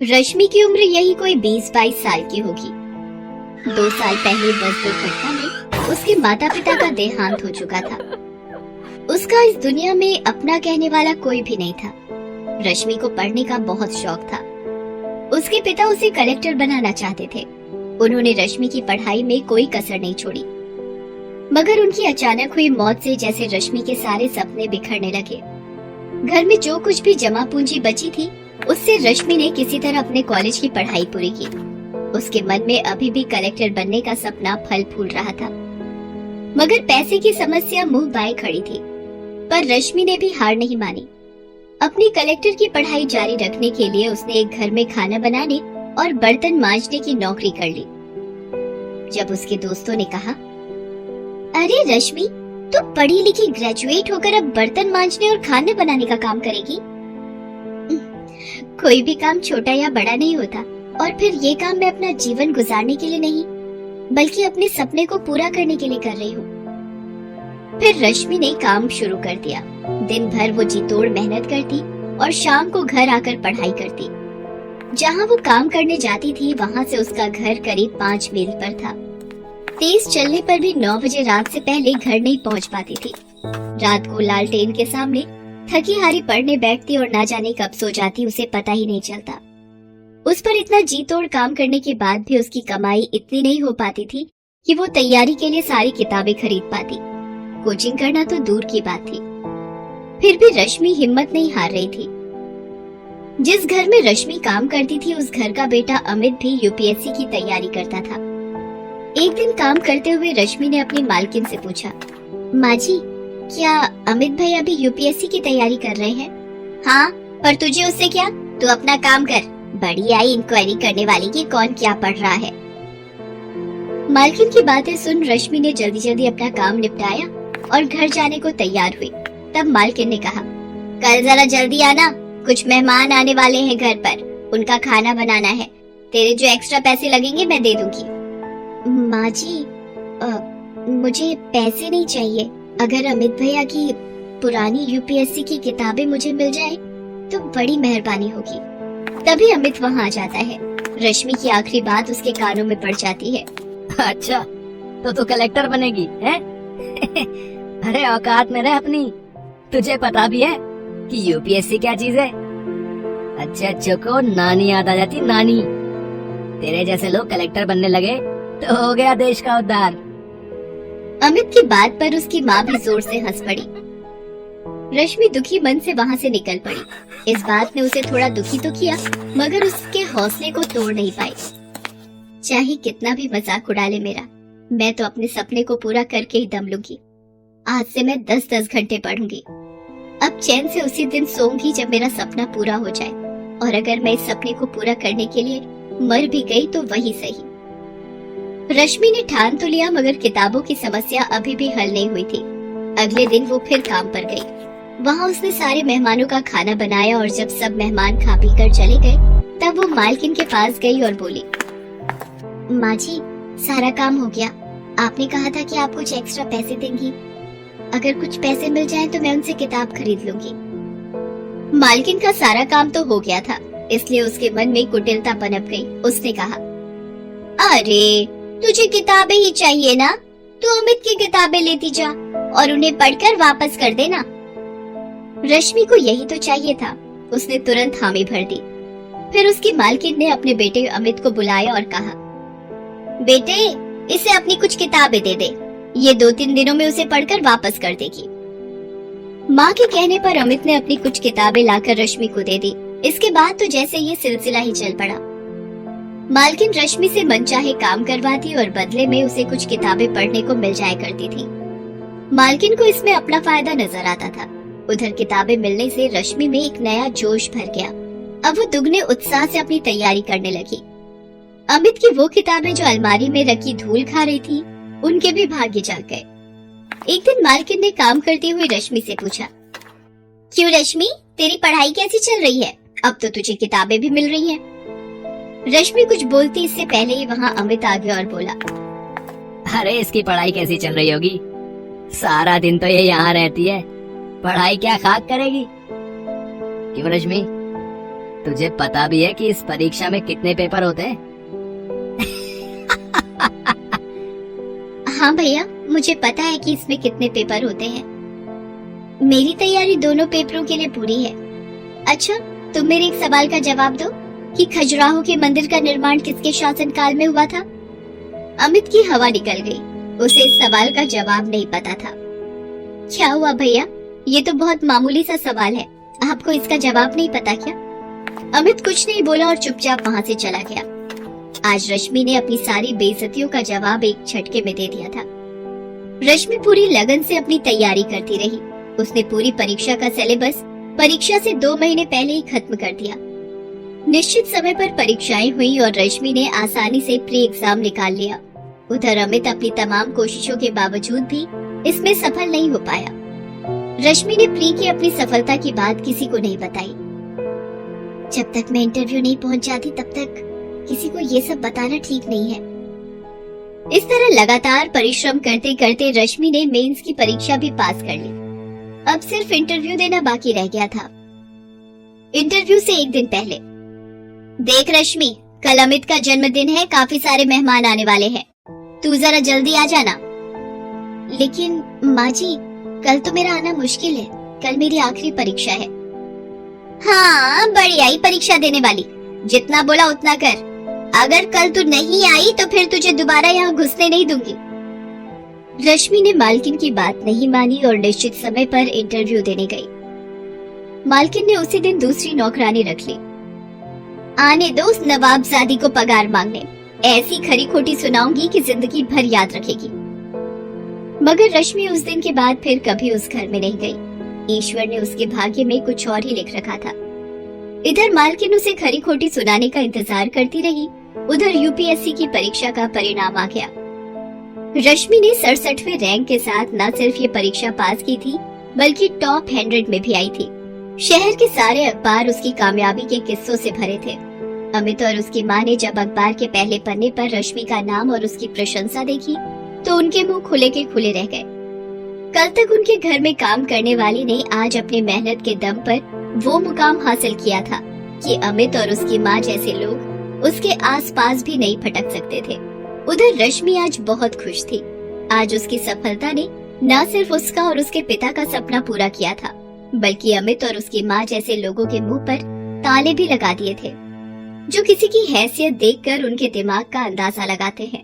रश्मि की उम्र यही कोई 20-22 साल की होगी। 2 साल पहले बस दुर्घटना में उसके माता पिता का देहांत हो चुका था। उसका इस दुनिया में अपना कहने वाला कोई भी नहीं था। रश्मि को पढ़ने का बहुत शौक था। उसके पिता उसे कलेक्टर बनाना चाहते थे। उन्होंने रश्मि की पढ़ाई में कोई कसर नहीं छोड़ी, मगर उनकी अचानक हुई मौत से जैसे रश्मि के सारे सपने बिखरने लगे। घर में जो कुछ भी जमा पूंजी बची थी, उससे रश्मि ने किसी तरह अपने कॉलेज की पढ़ाई पूरी की। उसके मन में अभी भी कलेक्टर बनने का सपना फल फूल रहा था, मगर पैसे की समस्या मुंह बाए खड़ी थी। पर रश्मि ने भी हार नहीं मानी। अपनी कलेक्टर की पढ़ाई जारी रखने के लिए उसने एक घर में खाना बनाने और बर्तन मांजने की नौकरी कर ली। जब उसके दोस्तों ने कहा, अरे रश्मि, तू पढ़ी लिखी ग्रेजुएट होकर अब बर्तन मांजने और खाना बनाने का काम करेगी? कोई भी काम छोटा या बड़ा नहीं होता, और फिर ये काम मैं अपना जीवन गुजारने के लिए नहीं, बल्कि अपने सपने को पूरा करने के लिए कर रही हूँ। फिर रश्मि ने काम शुरू कर दिया। दिन भर वो जी तोड़ मेहनत करती और शाम को घर आकर पढ़ाई करती। जहाँ वो काम करने जाती थी, वहाँ से उसका घर करीब 5 मील पर था। तेज चलने पर भी 9 बजे रात से पहले घर नहीं पहुँच पाती थी। रात को लालटेन के सामने थकी हारी पढ़ने बैठती और ना जाने कब सो जाती, उसे पता ही नहीं चलता। उस पर इतना जी तोड़ काम करने के बाद भी उसकी कमाई इतनी नहीं हो पाती थी कि वो तैयारी के लिए सारी किताबें खरीद पाती। कोचिंग करना तो दूर की बात थी। फिर भी रश्मि हिम्मत नहीं हार रही थी। जिस घर में रश्मि काम करती थी, उस घर का बेटा अमित भी यूपीएससी की तैयारी करता था। एक दिन काम करते हुए रश्मि ने अपनी मालकिन से पूछा, माँ जी, क्या अमित भैया भी यूपीएससी की तैयारी कर रहे हैं? हाँ, पर तुझे उससे क्या? तू अपना काम कर। बड़ी आई इंक्वायरी करने वाली की कौन क्या पढ़ रहा है। मालकिन की बातें सुन रश्मि ने जल्दी जल्दी अपना काम निपटाया और घर जाने को तैयार हुई। तब मालकिन ने कहा, कल जरा जल्दी आना, कुछ मेहमान आने वाले हैं घर पर, उनका खाना बनाना है। तेरे जो एक्स्ट्रा पैसे लगेंगे मैं दे दूंगी। माँ जी, मुझे पैसे नहीं चाहिए। अगर अमित भैया की पुरानी यूपीएससी की किताबें मुझे मिल जाए तो बड़ी मेहरबानी होगी। तभी अमित वहाँ आ जाता है। रश्मि की आखिरी बात उसके कानों में पड़ जाती है। अच्छा, तो तू कलेक्टर बनेगी हैं? अरे औकात में रह अपनी। तुझे पता भी है कि यूपीएससी क्या चीज है? अच्छे अच्छे को नानी याद आ जाती, नानी। तेरे जैसे लोग कलेक्टर बनने लगे तो हो गया देश का उद्धार। अमित की बात पर उसकी माँ भी जोर से हंस पड़ी। रश्मि दुखी मन से वहाँ से निकल पड़ी। इस बात ने उसे थोड़ा दुखी तो किया, मगर उसके हौसले को तोड़ नहीं पाई। चाहे कितना भी मजाक उड़ा ले मेरा, मैं तो अपने सपने को पूरा करके ही दम लूंगी। आज से मैं 10-10 घंटे पढ़ूंगी। अब चैन से उसी दिन सोऊंगी जब मेरा सपना पूरा हो जाए, और अगर मैं इस सपने को पूरा करने के लिए मर भी गई तो वही सही। रश्मि ने ठान तो लिया, मगर किताबों की समस्या अभी भी हल नहीं हुई थी। अगले दिन वो फिर काम पर गई। वहाँ उसने सारे मेहमानों का खाना बनाया और जब सब मेहमान खा पी कर चले गए, तब वो मालकिन के पास गई और बोली, माँ जी, सारा काम हो गया। आपने कहा था कि आप कुछ एक्स्ट्रा पैसे देंगी। अगर कुछ पैसे मिल जाएं तो मैं उनसे किताब खरीद लूंगी। मालकिन का सारा काम तो हो गया था, इसलिए उसके मन में कुटिलता पनप गई। उसने कहा, अरे तुझे किताबें ही चाहिए ना, तू अमित की किताबें लेती जा और उन्हें पढ़कर वापस कर देना। रश्मि को यही तो चाहिए था। उसने तुरंत हामी भर दी। फिर उसकी मालकिन ने अपने बेटे अमित को बुलाया और कहा, बेटे, इसे अपनी कुछ किताबें दे दे। ये 2-3 दिनों में उसे पढ़कर वापस कर देगी। माँ के कहने पर अमित ने अपनी कुछ किताबें लाकर रश्मि को दे दी। इसके बाद तो जैसे ये सिलसिला ही चल पड़ा। मालकिन रश्मि से मनचाहे काम करवाती और बदले में उसे कुछ किताबें पढ़ने को मिल जाया करती थी। मालकिन को इसमें अपना फायदा नजर आता था। उधर किताबें मिलने से रश्मि में एक नया जोश भर गया। अब वो दुगने उत्साह से अपनी तैयारी करने लगी। अमित की वो किताबें जो अलमारी में रखी धूल खा रही थी, उनके भी भाग्य जाग गए। एक दिन मालकिन ने काम करती हुई रश्मि से पूछा, क्यों रश्मि, तेरी पढ़ाई कैसी चल रही है? अब तो तुझे किताबें भी मिल रही हैं। रश्मि कुछ बोलती इससे पहले ही वहाँ अमित आ गया और बोला, अरे इसकी पढ़ाई कैसी चल रही होगी? सारा दिन तो ये यहाँ रहती है, पढ़ाई क्या खाक करेगी? क्यों रश्मि, तुझे पता भी है कि इस परीक्षा में कितने पेपर होते हैं? हाँ भैया, मुझे पता है कि इसमें कितने पेपर होते हैं। मेरी तैयारी दोनों पेपरों के लिए पूरी है। अच्छा, तुम मेरे एक सवाल का जवाब दो कि खजुराहो के मंदिर का निर्माण किसके शासनकाल में हुआ था? अमित की हवा निकल गई। उसे इस सवाल का जवाब नहीं पता था। क्या हुआ भैया? ये तो बहुत मामूली सा सवाल है, आपको इसका जवाब नहीं पता क्या? अमित कुछ नहीं बोला और चुपचाप वहाँ से चला गया। आज रश्मि ने अपनी सारी बेइज्जतियों का जवाब एक झटके में दे दिया था। रश्मि पूरी लगन से अपनी तैयारी करती रही। उसने पूरी परीक्षा का सिलेबस परीक्षा से 2 महीने पहले ही खत्म कर दिया। निश्चित समय पर परीक्षाएं हुई और रश्मि ने आसानी से प्री एग्जाम निकाल लिया। उधर अमित अपनी तमाम कोशिशों के बावजूद भी इसमें सफल नहीं हो पाया। रश्मि ने प्री की अपनी सफलता की बात किसी को नहीं बताई। जब तक मैं इंटरव्यू नहीं पहुंच जाती तब तक किसी को ये सब बताना ठीक नहीं है। इस तरह लगातार परिश्रम करते करते रश्मि ने मेंस की परीक्षा भी पास कर ली। अब सिर्फ इंटरव्यू देना बाकी रह गया था। इंटरव्यू से एक दिन पहले, देख रश्मि, कल अमित का जन्मदिन है, काफी सारे मेहमान आने वाले हैं, तू जरा जल्दी आ जाना। लेकिन माँ जी, कल तो मेरा आना मुश्किल है, कल मेरी आखिरी परीक्षा है। हाँ, बढ़िया ही परीक्षा देने वाली, जितना बोला उतना कर। अगर कल तू नहीं आई तो फिर तुझे दोबारा यहाँ घुसने नहीं दूंगी। रश्मि ने मालकिन की बात नहीं मानी और निश्चित समय पर इंटरव्यू देने गई। मालकिन ने उसी दिन दूसरी नौकरानी रख ली। आने दो उस नवाबजादी को पगार मांगने, ऐसी खरी खोटी सुनाऊंगी कि जिंदगी भर याद रखेगी। मगर रश्मि उस दिन के बाद फिर कभी उस घर में नहीं गई। ईश्वर ने उसके भाग्य में कुछ और ही लिख रखा था। इधर मालकिन उसे खरी खोटी सुनाने का इंतजार करती रही, उधर यूपीएससी की परीक्षा का परिणाम आ गया। रश्मि ने 67वें रैंक के साथ न सिर्फ ये परीक्षा पास की थी, बल्कि टॉप 100 में भी आई थी। शहर के सारे अखबार उसकी कामयाबी के किस्सों से भरे थे। अमित और उसकी माँ ने जब अखबार के पहले पन्ने पर रश्मि का नाम और उसकी प्रशंसा देखी तो उनके मुंह खुले के खुले रह गए। कल तक उनके घर में काम करने वाली ने आज अपनी मेहनत के दम पर वो मुकाम हासिल किया था कि अमित और उसकी माँ जैसे लोग उसके आसपास भी नहीं फटक सकते थे। उधर रश्मि आज बहुत खुश थी। आज उसकी सफलता ने न सिर्फ उसका और उसके पिता का सपना पूरा किया था, बल्कि अमित और उसकी माँ जैसे लोगों के मुंह पर ताले भी लगा दिए थे, जो किसी की हैसियत देखकर उनके दिमाग का अंदाजा लगाते हैं।